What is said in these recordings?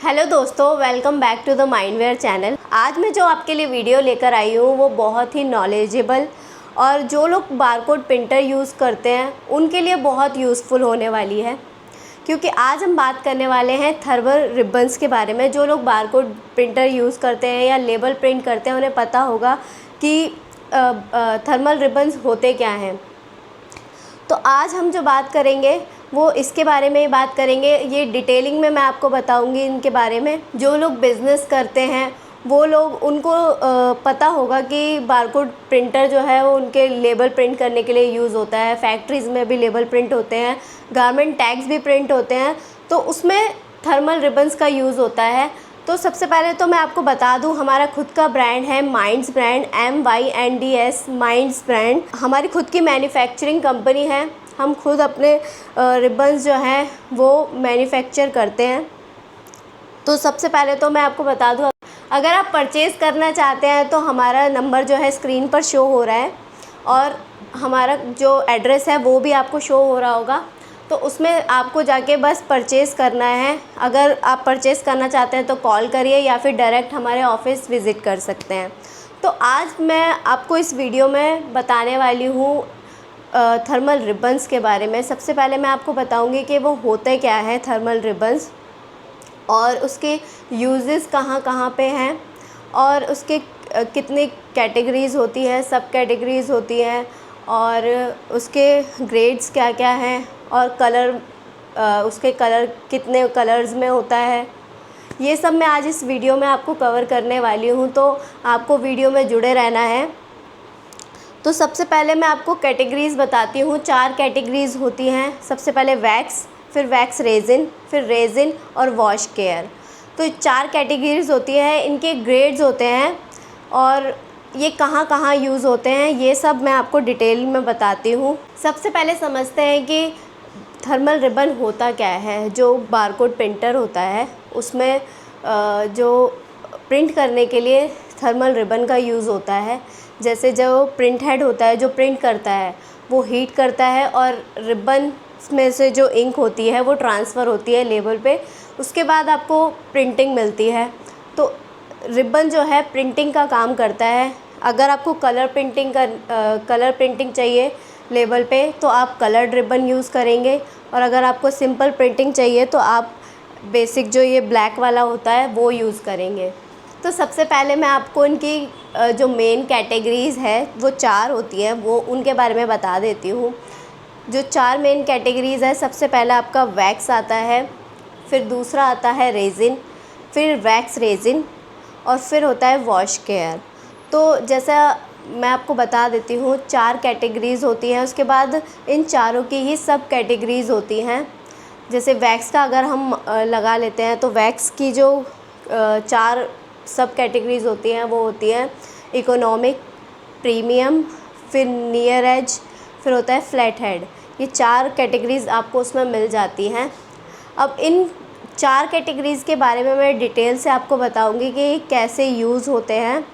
Hello दोस्तों, welcome back to the Mindware channel. आज मैं जो आपके लिए वीडियो लेकर आई हूँ वो बहुत ही नॉलेजेबल और जो लोग बारकोड प्रिंटर यूज़ करते हैं उनके लिए बहुत यूज़फुल होने वाली है, क्योंकि आज हम बात करने वाले हैं थर्मल रिबन्स के बारे में। जो लोग बारकोड प्रिंटर यूज़ करते हैं या लेबल प्रिंट करते हैं उन्हें पता होगा कि थर्मल रिबन्स होते क्या हैं। तो आज हम जो बात करेंगे वो इसके बारे में ही बात करेंगे। ये डिटेलिंग में मैं आपको बताऊंगी इनके बारे में। जो लोग बिज़नेस करते हैं वो लोग उनको पता होगा कि बारकोड प्रिंटर जो है वो उनके लेबल प्रिंट करने के लिए यूज़ होता है। फैक्ट्रीज़ में भी लेबल प्रिंट होते हैं, गारमेंट टैग्स भी प्रिंट होते हैं, तो उसमें थर्मल रिबन्स का यूज़ होता है। तो सबसे पहले तो मैं आपको बता दूं, हमारा खुद का ब्रांड है minds brand, MYNDS minds brand. हमारी खुद की मैन्युफैक्चरिंग कंपनी है। हम खुद अपने रिबन्स जो हैं वो मैन्युफैक्चर करते हैं। तो सबसे पहले तो मैं आपको बता दूं, अगर आप परचेज़ करना चाहते हैं तो हमारा नंबर जो है स्क्रीन पर शो हो रहा है और हमारा जो एड्रेस है वो भी आपको शो हो रहा होगा। तो उसमें आपको जाके बस परचेज़ करना है। अगर आप परचेज़ करना चाहते हैं तो कॉल करिए या फिर डायरेक्ट हमारे ऑफिस विज़िट कर सकते हैं। तो आज मैं आपको इस वीडियो में बताने वाली हूँ थर्मल रिबन्स के बारे में। सबसे पहले मैं आपको बताऊंगी कि वो होते क्या है थर्मल रिबन्स, और उसके यूजेस कहाँ कहाँ पे हैं, और उसके कितनी कैटेगरीज़ होती हैं, सब कैटेगरीज़ होती हैं, और उसके ग्रेड्स क्या क्या हैं, और उसके कलर कितने कलर्स में होता है। ये सब मैं आज इस वीडियो में आपको कवर करने वाली हूँ, तो आपको वीडियो में जुड़े रहना है। तो सबसे पहले मैं आपको कैटेगरीज़ बताती हूँ। 4 कैटेगरीज़ होती हैं। सबसे पहले वैक्स, फिर वैक्स रेजिन, फिर रेजिन और वॉश केयर। तो 4 कैटेगरीज़ होती हैं, इनके ग्रेड्स होते हैं और ये कहाँ कहाँ यूज़ होते हैं ये सब मैं आपको डिटेल में बताती हूँ। सबसे पहले समझते हैं कि थर्मल रिबन होता क्या है। जो बारकोड प्रिंटर होता है उसमें जो प्रिंट करने के लिए थर्मल रिबन का यूज़ होता है। जैसे जो प्रिंट हेड होता है, जो प्रिंट करता है, वो हीट करता है और रिबन में से जो इंक होती है वो ट्रांसफ़र होती है लेबल पे। उसके बाद आपको प्रिंटिंग मिलती है। तो रिबन जो है प्रिंटिंग का काम करता है। अगर आपको कलर प्रिंटिंग चाहिए लेबल पे तो आप कलर्ड रिबन यूज़ करेंगे, और अगर आपको सिंपल प्रिंटिंग चाहिए तो आप बेसिक जो ये ब्लैक वाला होता है वो यूज़ करेंगे। तो सबसे पहले मैं आपको इनकी जो मेन कैटेगरीज़ है वो 4 होती हैं, वो उनके बारे में बता देती हूँ। जो 4 मेन कैटेगरीज़ है, सबसे पहला आपका वैक्स आता है, फिर दूसरा आता है रेजिन, फिर वैक्स रेजिन, और फिर होता है वॉश केयर। तो जैसा मैं आपको बता देती हूँ, 4 कैटेगरीज़ होती हैं। उसके बाद इन चारों की ही सब कैटेगरीज़ होती हैं। जैसे वैक्स का अगर हम लगा लेते हैं तो वैक्स की जो 4 सब कैटेगरीज़ होती हैं वो होती हैं इकोनॉमिक, प्रीमियम, फिर नियर एज, फिर होता है फ्लैट हेड। ये 4 कैटेगरीज़ आपको उसमें मिल जाती हैं। अब इन 4 कैटेगरीज़ के बारे में मैं डिटेल से आपको बताऊंगी कि कैसे यूज़ होते हैं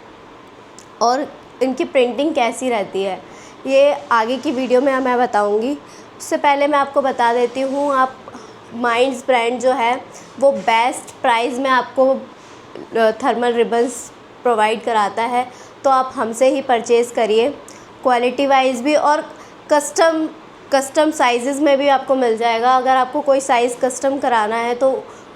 और इनकी प्रिंटिंग कैसी रहती है। ये आगे की वीडियो में मैं बताऊंगी। उससे पहले मैं आपको बता देती हूँ, आप माइंड्स ब्रांड जो है वो बेस्ट प्राइस में आपको थर्मल रिबन्स प्रोवाइड कराता है, तो आप हमसे ही परचेज़ करिए। क्वालिटी वाइज भी और कस्टम साइज़ में भी आपको मिल जाएगा। अगर आपको कोई साइज़ कस्टम कराना है तो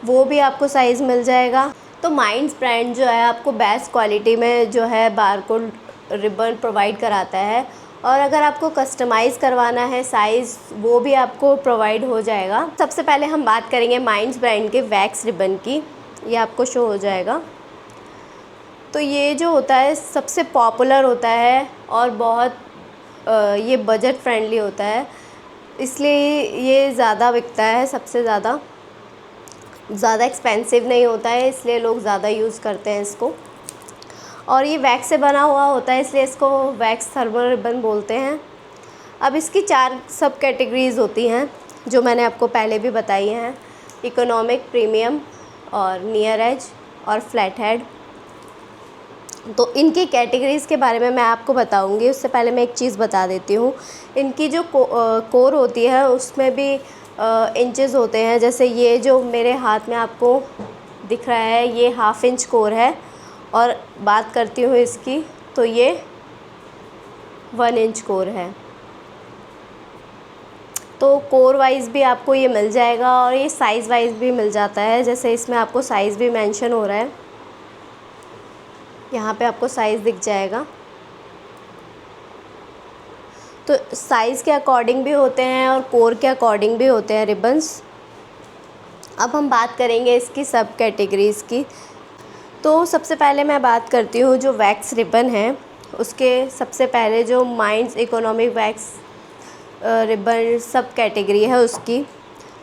वो भी आपको साइज़ मिल जाएगा। तो माइंड्स ब्रांड जो है आपको बेस्ट क्वालिटी में जो है बारकोड रिबन प्रोवाइड कराता है, और अगर आपको कस्टमाइज़ करवाना है साइज़ वो भी आपको प्रोवाइड हो जाएगा। सबसे पहले हम बात करेंगे माइंड्स ब्रांड के वैक्स रिबन की। ये आपको शो हो जाएगा। तो ये जो होता है सबसे पॉपुलर होता है और बहुत ये बजट फ्रेंडली होता है, इसलिए ये ज़्यादा बिकता है। सबसे ज़्यादा एक्सपेंसिव नहीं होता है, इसलिए लोग ज़्यादा यूज़ करते हैं इसको। और ये वैक्स से बना हुआ होता है, इसलिए इसको वैक्स थर्मल रिबन बोलते हैं। अब इसकी 4 सब कैटेगरीज़ होती हैं जो मैंने आपको पहले भी बताई हैं, इकोनॉमिक, प्रीमियम और नियर एज और फ्लैट हेड। तो इनकी कैटेगरीज़ के बारे में मैं आपको बताऊंगी। उससे पहले मैं एक चीज़ बता देती हूँ, इनकी जो कोर होती है उसमें भी इंचेस होते हैं। जैसे ये जो मेरे हाथ में आपको दिख रहा है ये 1/2 इंच कोर है, और बात करती हूँ इसकी तो ये 1 इंच कोर है। तो कोर वाइज भी आपको ये मिल जाएगा और ये साइज़ वाइज भी मिल जाता है। जैसे इसमें आपको साइज़ भी मेंशन हो रहा है, यहाँ पे आपको साइज़ दिख जाएगा। तो साइज़ के अकॉर्डिंग भी होते हैं और कोर के अकॉर्डिंग भी होते हैं रिबन्स। अब हम बात करेंगे इसकी सब कैटेगरीज़ की। तो सबसे पहले मैं बात करती हूँ जो वैक्स रिबन है उसके। सबसे पहले जो माइंड्स इकोनॉमिक वैक्स रिबन सब कैटेगरी है उसकी,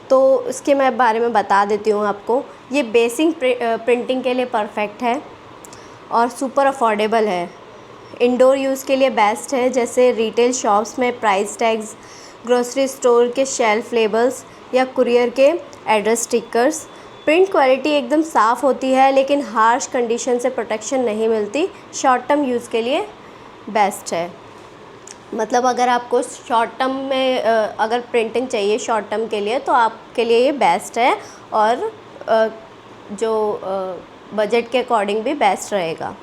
तो इसके मैं बारे में बता देती हूँ आपको। ये बेसिक प्रिंटिंग के लिए परफेक्ट है और सुपर अफोर्डेबल है। इंडोर यूज़ के लिए बेस्ट है, जैसे रिटेल शॉप्स में प्राइस टैग्स, ग्रोसरी स्टोर के शेल्फ लेबल्स या कुरियर के एड्रेस स्टिकर्स। प्रिंट क्वालिटी एकदम साफ़ होती है लेकिन हार्श कंडीशन से प्रोटेक्शन नहीं मिलती। शॉर्ट टर्म यूज़ के लिए बेस्ट है। मतलब अगर आपको शॉर्ट टर्म में अगर प्रिंटिंग चाहिए शॉर्ट टर्म के लिए तो आपके लिए ये बेस्ट है, और जो बजट के अकॉर्डिंग भी बेस्ट रहेगा।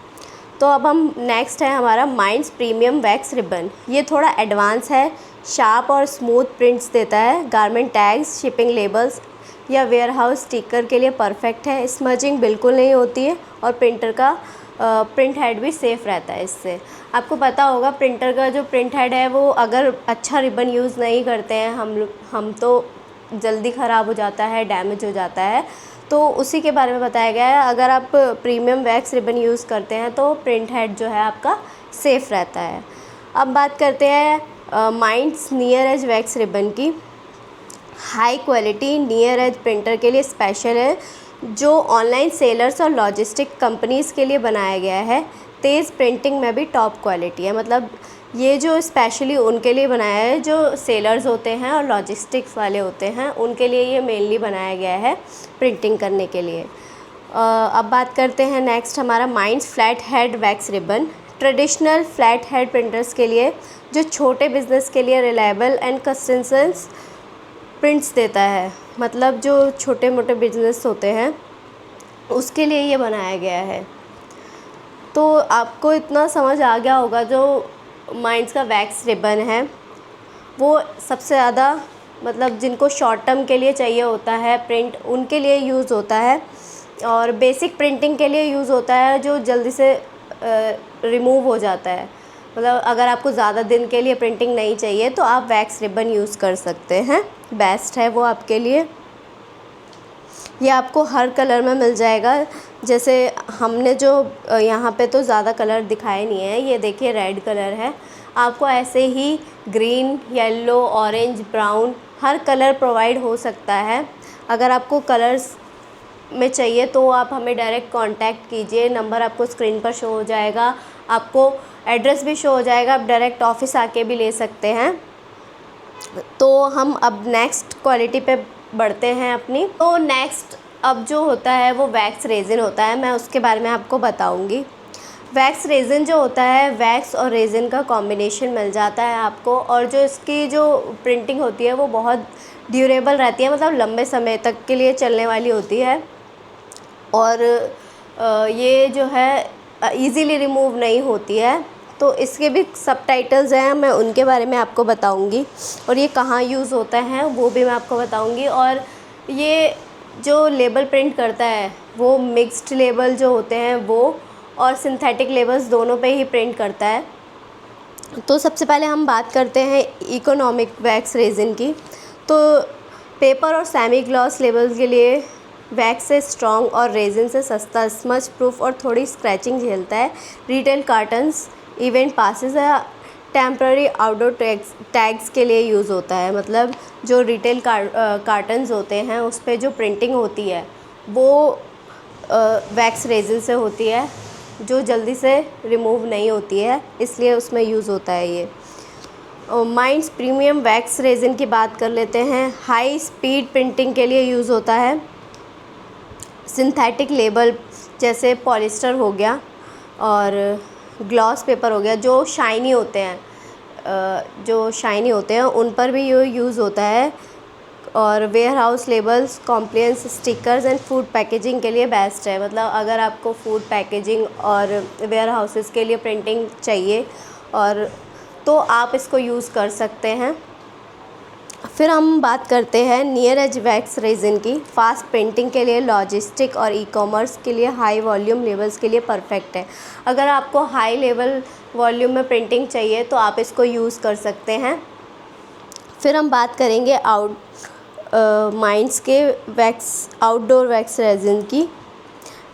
तो अब हम नेक्स्ट है हमारा माइंड्स प्रीमियम वैक्स रिबन। ये थोड़ा एडवांस है, शार्प और स्मूथ प्रिंट्स देता है। गारमेंट टैग्स, शिपिंग लेबल्स या वेयरहाउस स्टिकर के लिए परफेक्ट है। स्मजिंग बिल्कुल नहीं होती है और प्रिंटर का प्रिंट हेड भी सेफ़ रहता है इससे। आपको पता होगा प्रिंटर का जो प्रिंट हेड है वो अगर अच्छा रिबन यूज़ नहीं करते हैं हम तो जल्दी ख़राब हो जाता है, डैमेज हो जाता है। तो उसी के बारे में बताया गया है। अगर आप प्रीमियम वैक्स रिबन यूज़ करते हैं तो प्रिंट हेड जो है आपका सेफ़ रहता है। अब बात करते हैं Minds near edge wax ribbon की। High quality near edge printer के लिए स्पेशल है, जो ऑनलाइन सेलर्स और लॉजिस्टिक कंपनीज़ के लिए बनाया गया है। तेज़ प्रिंटिंग में भी टॉप क्वालिटी है। मतलब ये जो स्पेशली उनके लिए बनाया है जो सेलर्स होते हैं और लॉजिस्टिक्स वाले होते हैं, उनके लिए ये मेनली बनाया गया है प्रिंटिंग करने के लिए। अब बात करते हैं नेक्स्ट हमारा minds flat head wax ribbon. Traditional flat head printers के लिए, जो छोटे बिजनेस के लिए रिलायबल एंड कंसिस्टेंट प्रिंट्स देता है। मतलब जो छोटे मोटे बिजनेस होते हैं उसके लिए ये बनाया गया है। तो आपको इतना समझ आ गया होगा जो माइंड्स का वैक्स रिबन है वो सबसे ज़्यादा मतलब जिनको शॉर्ट टर्म के लिए चाहिए होता है प्रिंट, उनके लिए यूज़ होता है, और बेसिक प्रिंटिंग के लिए यूज़ होता है जो जल्दी से रिमूव हो जाता है। मतलब अगर आपको ज़्यादा दिन के लिए प्रिंटिंग नहीं चाहिए तो आप वैक्स रिबन यूज़ कर सकते हैं, बेस्ट है वो आपके लिए। ये आपको हर कलर में मिल जाएगा। जैसे हमने जो यहाँ पे तो ज़्यादा कलर दिखाए नहीं है, ये देखिए रेड कलर है। आपको ऐसे ही ग्रीन, येलो, ऑरेंज, ब्राउन हर कलर प्रोवाइड हो सकता है। अगर आपको कलर्स में चाहिए तो आप हमें डायरेक्ट कांटेक्ट कीजिए, नंबर आपको स्क्रीन पर शो हो जाएगा, आपको एड्रेस भी शो हो जाएगा, आप डायरेक्ट ऑफिस आके भी ले सकते हैं। तो हम अब नेक्स्ट क्वालिटी पे बढ़ते हैं अपनी। तो नेक्स्ट अब जो होता है वो वैक्स रेजिन होता है, मैं उसके बारे में आपको बताऊंगी। वैक्स रेजिन जो होता है, वैक्स और रेजिन का कॉम्बिनेशन मिल जाता है आपको, और जो इसकी जो प्रिंटिंग होती है वो बहुत ड्यूरेबल रहती है, मतलब लंबे समय तक के लिए चलने वाली होती है। और ये जो है इजीली रिमूव नहीं होती है। तो इसके भी सबटाइटल्स हैं, मैं उनके बारे में आपको बताऊंगी, और ये कहाँ यूज़ होता है वो भी मैं आपको बताऊंगी। और ये जो लेबल प्रिंट करता है वो मिक्स्ड लेबल जो होते हैं वो और सिंथेटिक लेबल्स दोनों पे ही प्रिंट करता है। तो सबसे पहले हम बात करते हैं इकोनॉमिक वैक्स रेजिन की। तो पेपर और सेमी ग्लॉस लेबल्स के लिए वैक्स से स्ट्रॉन्ग और रेजिन से सस्ता, स्मच प्रूफ और थोड़ी स्क्रैचिंग झेलता है। रिटेल कार्टन्स, इवेंट पासेस या टेम्प्ररी आउटडोर टैग्स के लिए यूज़ होता है। मतलब जो रिटेल कार्टन्स होते हैं उस पर जो प्रिंटिंग होती है वो वैक्स रेजिन से होती है, जो जल्दी से रिमूव नहीं होती है, इसलिए उसमें यूज़ होता है ये। माइंड्स प्रीमियम वैक्स रेजिन की बात कर लेते हैं। हाई स्पीड प्रिंटिंग के लिए यूज़ होता है। सिंथेटिक लेबल जैसे पॉलिस्टर हो गया और ग्लॉस पेपर हो गया, जो शाइनी होते हैं उन पर भी ये यूज़ होता है। और warehouse labels, compliance stickers and food packaging के लिए बेस्ट है। मतलब अगर आपको फूड पैकेजिंग और वेयर हाउसेस के लिए प्रिंटिंग चाहिए और तो आप इसको यूज़ कर सकते हैं। फिर हम बात करते हैं नियर एज वैक्स रेजिन की। फास्ट प्रिंटिंग के लिए, लॉजिस्टिक और ई कॉमर्स के लिए, हाई वॉल्यूम लेवल्स के लिए परफेक्ट है। अगर आपको हाई लेवल वॉल्यूम में प्रिंटिंग चाहिए तो आप इसको यूज़ कर सकते हैं। फिर हम बात करेंगे माइंड्स के आउटडोर वैक्स रेजिन की।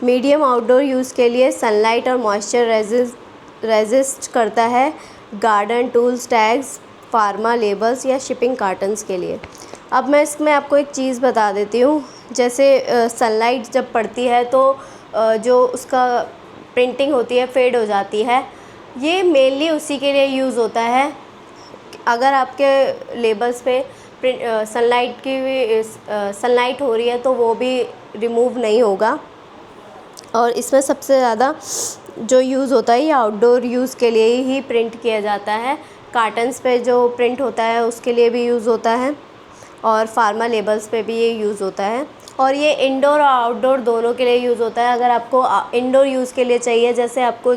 मीडियम आउटडोर यूज़ के लिए सनलाइट और मॉइस्चर रेजिस्ट करता है। Garden tools, tags, pharma labels या शिपिंग कार्टन्स के लिए। अब मैं इसमें आपको एक चीज़ बता देती हूँ। जैसे सनलाइट जब पड़ती है तो जो उसका प्रिंटिंग होती है फेड हो जाती है। ये मेनली उसी के लिए यूज़ होता है। अगर आपके लेबल्स पे सनलाइट हो रही है तो वो भी रिमूव नहीं होगा। और इसमें सबसे ज़्यादा जो यूज़ होता है ये आउटडोर यूज़ के लिए ही प्रिंट किया जाता है। कार्टन्स पे जो प्रिंट होता है उसके लिए भी यूज़ होता है और फार्मा लेबल्स पे भी ये यूज़ होता है। और ये इंडोर और आउटडोर दोनों के लिए यूज़ होता है। अगर आपको इंडोर यूज़ के लिए चाहिए, जैसे आपको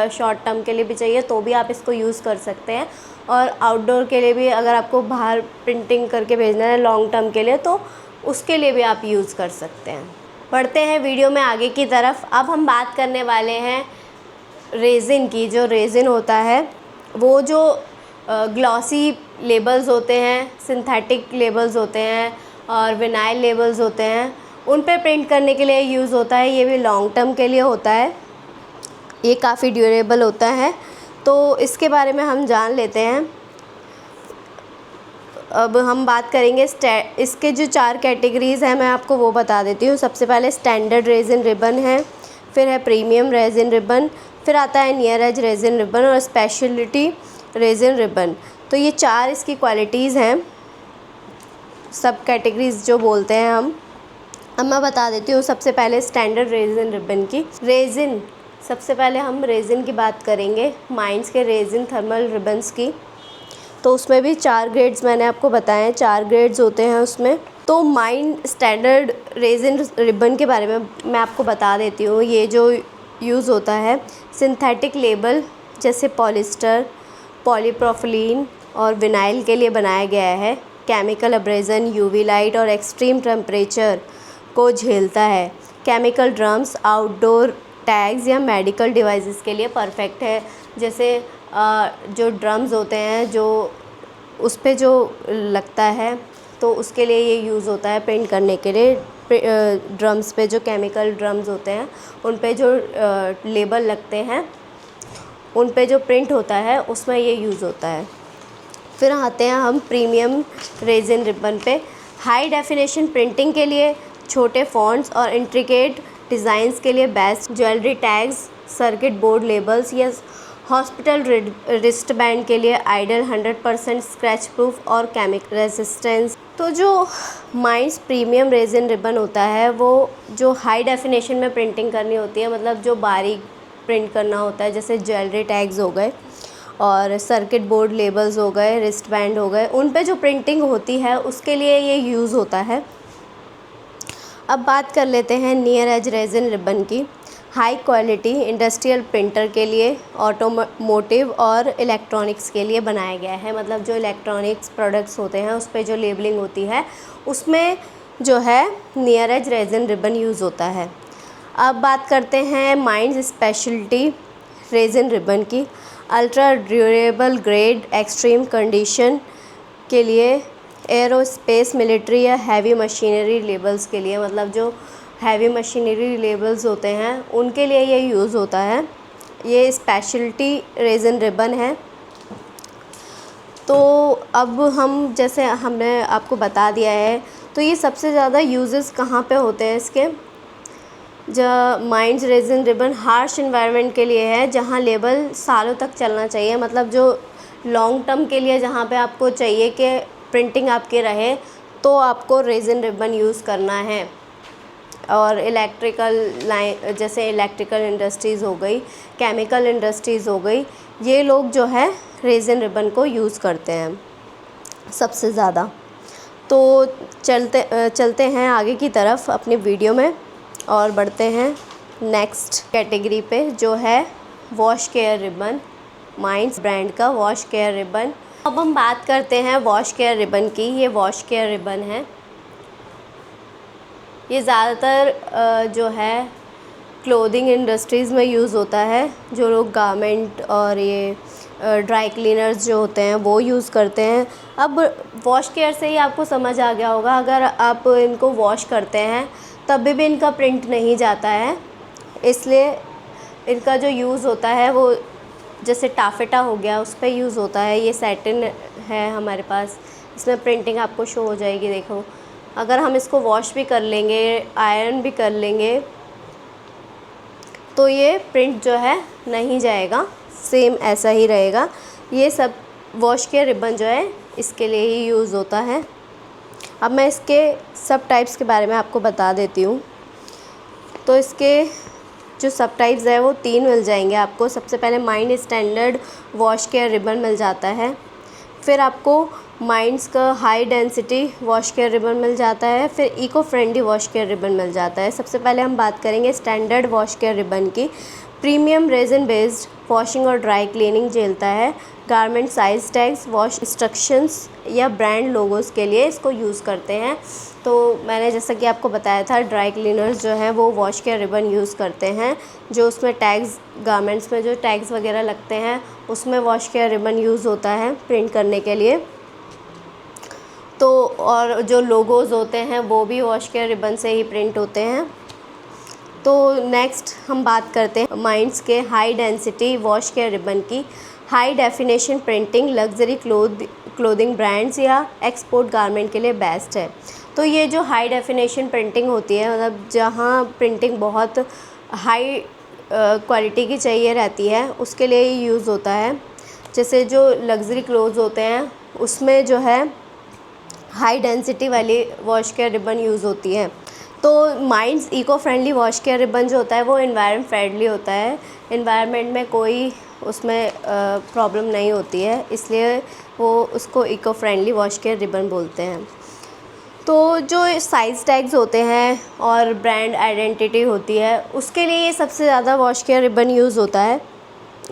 शॉर्ट टर्म के लिए भी चाहिए तो भी आप इसको यूज़ कर सकते हैं। और आउटडोर के लिए भी अगर आपको बाहर प्रिंटिंग करके भेजना है लॉन्ग टर्म के लिए तो उसके लिए भी आप यूज़ कर सकते हैं। बढ़ते हैं वीडियो में आगे की तरफ। अब हम बात करने वाले हैं रेज़िन की। जो रेज़िन होता है वो जो ग्लॉसी लेबल्स होते हैं, सिंथेटिक लेबल्स होते हैं और विनाइल लेबल्स होते हैं, उन पे प्रिंट करने के लिए यूज़ होता है। ये भी लॉन्ग टर्म के लिए होता है। ये काफ़ी ड्यूरेबल होता है, तो इसके बारे में हम जान लेते हैं। अब हम बात करेंगे इसके जो 4 कैटेगरीज़ हैं मैं आपको वो बता देती हूँ। सबसे पहले स्टैंडर्ड रेज़िन रिबन है, फिर है प्रीमियम रेज़िन रिबन, फिर आता है नियर एज रेज़िन रिबन और स्पेशलिटी रेज़िन रिबन। तो ये 4 इसकी क्वालिटीज़ हैं, सब कैटेगरीज़ जो बोलते हैं हम। अब मैं बता देती हूँ सबसे पहले स्टैंडर्ड रेज़िन रिबन की। रेज़िन, सबसे पहले हम रेज़िन की बात करेंगे, माइंड्स के रेज़िन थर्मल रिबन्स की। तो उसमें भी 4 ग्रेड्स मैंने आपको बताए हैं, 4 ग्रेड्स होते हैं उसमें। तो माइंड स्टैंडर्ड रेज़िन रिबन के बारे में मैं आपको बता देती हूँ। ये जो यूज़ होता है सिंथेटिक लेबल जैसे पॉलिस्टर, पॉलीप्रोफिलीन और विनाइल के लिए बनाया गया है। केमिकल अब्रेजन, यूवी लाइट और एक्सट्रीम टेम्परेचर को झेलता है। केमिकल ड्रम्स, आउटडोर टैग्स या मेडिकल डिवाइसेस के लिए परफेक्ट है। जैसे जो ड्रम्स होते हैं जो उस पे जो लगता है तो उसके लिए ये यूज़ होता है प्रिंट करने के लिए। ड्रम्स पे जो केमिकल ड्रम्स होते हैं उन पे जो लेबल लगते हैं, उन पे जो प्रिंट होता है उसमें ये यूज़ होता है। फिर आते हैं हम प्रीमियम रेज़िन रिबन पे। हाई डेफिनेशन प्रिंटिंग के लिए, छोटे फ़ॉन्ट्स और इंट्रिकेट डिज़ाइंस के लिए best. Jewellery tags, circuit board labels या हॉस्पिटल रिस्ट बैंड के लिए आइडल। 100% स्क्रैच प्रूफ और केमिकल रेजिस्टेंस। तो जो माइंड्स प्रीमियम रेज़िन रिबन होता है वो जो हाई डेफिनेशन में प्रिंटिंग करनी होती है, मतलब जो बारीक प्रिंट करना होता है, जैसे ज्वेलरी टैग्स हो गए और सर्किट बोर्ड लेबल्स हो गए, रिस्ट बैंड हो गए, उन पे जो प्रिंटिंग होती है उसके लिए ये यूज़ होता है। अब बात कर लेते हैं नियर एज रेज़िन रिबन की। हाई क्वालिटी इंडस्ट्रियल प्रिंटर के लिए, ऑटोमोटिव और इलेक्ट्रॉनिक्स के लिए बनाया गया है। मतलब जो इलेक्ट्रॉनिक्स प्रोडक्ट्स होते हैं उस पे जो लेबलिंग होती है उसमें जो है near edge resin ribbon use होता है। अब बात करते हैं माइंड्स स्पेशलिटी रेज़िन रिबन की। Ultra durable grade, extreme condition के लिए, एरोस्पेस, मिलिट्री या हैवी मशीनरी लेबल्स के लिए। मतलब जो हैवी मशीनरी लेबल्स होते हैं उनके लिए ये यूज़ होता है। ये स्पेशलिटी रेज़िन रिबन है। तो अब हम जैसे हमने आपको बता दिया है, तो ये सबसे ज़्यादा यूजेस कहाँ पे होते हैं इसके। जो minds resin ribbon harsh environment के लिए है, जहाँ लेबल सालों तक चलना चाहिए। मतलब जो लॉन्ग टर्म के लिए जहाँ पे आपको चाहिए कि प्रिंटिंग आपके रहे तो आपको रेज़िन रिबन यूज़ करना है। और इलेक्ट्रिकल लाइन, जैसे इलेक्ट्रिकल इंडस्ट्रीज़ हो गई, केमिकल इंडस्ट्रीज़ हो गई, ये लोग जो है रेज़िन रिबन को यूज़ करते हैं सबसे ज़्यादा। तो चलते हैं आगे की तरफ अपनी वीडियो में और बढ़ते हैं नेक्स्ट कैटेगरी पे, जो है wash care ribbon, minds brand का वॉश केयर रिबन। अब हम बात करते हैं वॉश केयर रिबन की। ये वॉश केयर रिबन है, ये ज़्यादातर जो है क्लोथिंग इंडस्ट्रीज़ में यूज़ होता है। जो लोग गारमेंट और ये ड्राई क्लीनर्स जो होते हैं वो यूज़ करते हैं। अब वॉश केयर से ही आपको समझ आ गया होगा, अगर आप इनको वॉश करते हैं तब भी इनका प्रिंट नहीं जाता है। इसलिए इनका जो यूज़ होता है वो जैसे टाफेटा हो गया उस पर यूज़ होता है। ये सैटिन है हमारे पास, इसमें प्रिंटिंग आपको शो हो जाएगी। देखो, अगर हम इसको वॉश भी कर लेंगे, आयरन भी कर लेंगे, तो ये प्रिंट जो है नहीं जाएगा, सेम ऐसा ही रहेगा। ये सब वॉश केयर रिबन जो है इसके लिए ही यूज़ होता है। अब मैं इसके सब टाइप्स के बारे में आपको बता देती हूँ। तो इसके जो सब टाइप्स है वो 3 मिल जाएंगे आपको। सबसे पहले Mind standard wash care ribbon मिल जाता है, फिर आपको माइंड्स का high density wash care ribbon मिल जाता है, फिर eco friendly wash care ribbon मिल जाता है। सबसे पहले हम बात करेंगे स्टैंडर्ड वॉश केयर रिबन की। प्रीमियम रेजिन बेस्ड वॉशिंग और ड्राई क्लीनिंग झेलता है। Garment size tags, wash instructions या ब्रांड लोगोस के लिए इसको यूज़ करते हैं। तो मैंने जैसा कि आपको बताया था, ड्राई क्लीनर्स जो हैं वो वॉश केयर रिबन यूज़ करते हैं। जो उसमें टैग्स, गारमेंट्स में जो टैग्स वगैरह लगते हैं उसमें वॉश केयर रिबन यूज़ होता है प्रिंट करने के लिए। तो और जो लोगोज़ होते हैं वो भी वॉश केयर रिबन से ही प्रिंट होते हैं। तो नेक्स्ट हम बात करते हैं माइंड्स के high density wash care ribbon की। High definition printing luxury clothing brands या एक्सपोर्ट गारमेंट के लिए बेस्ट है। तो ये जो हाई डेफिनेशन प्रिंटिंग होती है, मतलब जहाँ प्रिंटिंग बहुत हाई क्वालिटी की चाहिए रहती है, उसके लिए ही यूज़ होता है। जैसे जो लग्जरी क्लोथ्स होते हैं उसमें जो है हाई डेंसिटी वाली वॉश केयर रिबन यूज़ होती है। तो minds eco friendly wash care ribbon जो होता है वो एनवायरनमेंट फ्रेंडली होता है। एनवायरनमेंट में कोई उसमें प्रॉब्लम नहीं होती है, इसलिए वो उसको eco friendly wash care ribbon बोलते हैं। तो जो साइज़ टैग्स होते हैं और ब्रांड आइडेंटिटी होती है उसके लिए ये सबसे ज़्यादा वॉश केयर रिबन यूज़ होता है।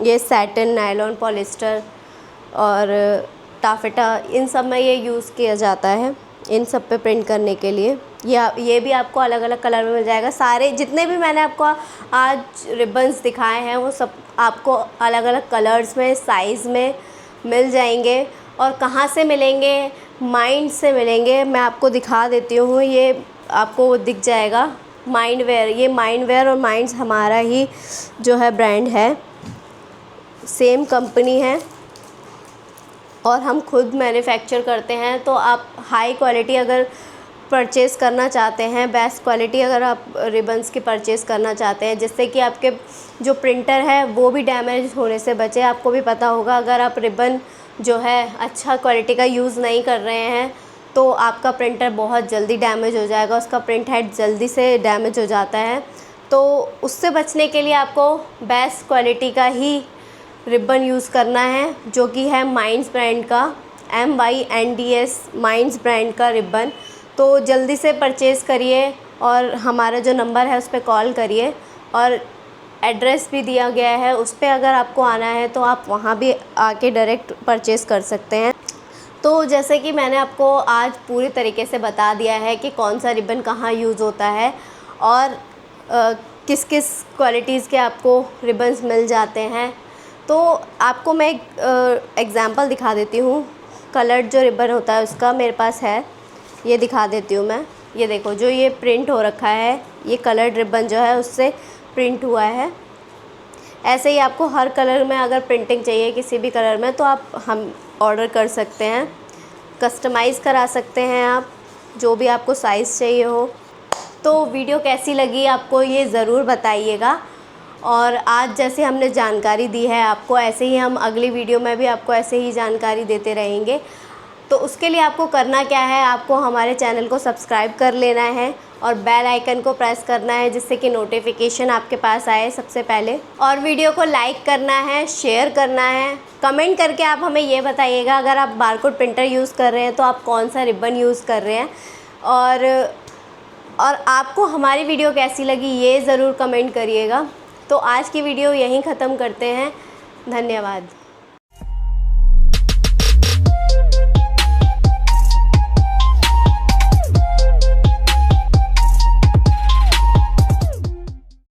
ये सैटिन, नायलॉन, पॉलिस्टर और टाफेटा, इन सब में ये यूज़ किया जाता है, इन सब पे प्रिंट करने के लिए। ये भी आपको अलग अलग कलर में मिल जाएगा। सारे जितने भी मैंने आपको आज रिबन्स दिखाए हैं वो सब आपको अलग अलग कलर्स में, साइज़ में मिल जाएंगे। और कहाँ से मिलेंगे? माइंड से मिलेंगे। मैं आपको दिखा देती हूँ, ये आपको दिख जाएगा माइंड वेयर। ये माइंड वेयर और माइंड्स हमारा ही जो है ब्रांड है, सेम कंपनी है और हम खुद मैन्युफैक्चर करते हैं। तो आप हाई क्वालिटी अगर परचेज़ करना चाहते हैं, बेस्ट क्वालिटी अगर आप रिबन्स की परचेज़ करना चाहते हैं, जिससे कि आपके जो प्रिंटर है वो भी डैमेज होने से बचे। आपको भी पता होगा, अगर आप रिबन जो है अच्छा क्वालिटी का यूज़ नहीं कर रहे हैं तो आपका प्रिंटर बहुत जल्दी डैमेज हो जाएगा, उसका प्रिंट हेड जल्दी से डैमेज हो जाता है। तो उससे बचने के लिए आपको बेस्ट क्वालिटी का ही रिबन यूज़ करना है, जो कि है माइंड्स ब्रांड का, MYNDS माइंड्स ब्रांड का रिबन। तो जल्दी से परचेज़ करिए और हमारा जो नंबर है उस पर कॉल करिए और एड्रेस भी दिया गया है, उस पर अगर आपको आना है तो आप वहाँ भी आके डायरेक्ट परचेज़ कर सकते हैं। तो जैसे कि मैंने आपको आज पूरी तरीके से बता दिया है कि कौन सा रिबन कहाँ यूज़ होता है और किस किस क्वालिटीज़ के आपको रिबन्स मिल जाते हैं। तो आपको मैं एक एग्ज़ाम्पल दिखा देती हूँ। कलर्ड जो रिबन होता है उसका मेरे पास है, ये दिखा देती हूँ मैं। ये देखो, जो ये प्रिंट हो रखा है, ये कलर्ड रिबन जो है उससे प्रिंट हुआ है। ऐसे ही आपको हर कलर में अगर प्रिंटिंग चाहिए किसी भी कलर में तो आप हम ऑर्डर कर सकते हैं, कस्टमाइज़ करा सकते हैं आप, जो भी आपको साइज़ चाहिए हो। तो वीडियो कैसी लगी आपको ये ज़रूर बताइएगा। और आज जैसे हमने जानकारी दी है आपको, ऐसे ही हम अगली वीडियो में भी आपको ऐसे ही जानकारी देते रहेंगे। तो उसके लिए आपको करना क्या है, आपको हमारे चैनल को सब्सक्राइब कर लेना है और बेल आइकन को प्रेस करना है जिससे कि नोटिफिकेशन आपके पास आए सबसे पहले। और वीडियो को लाइक करना है, शेयर करना है। कमेंट करके आप हमें ये बताइएगा अगर आप बारकोड प्रिंटर यूज़ कर रहे हैं तो आप कौन सा रिबन यूज़ कर रहे हैं, और आपको हमारी वीडियो कैसी लगी ये ज़रूर कमेंट करिएगा। तो आज की वीडियो यहीं ख़त्म करते हैं। धन्यवाद।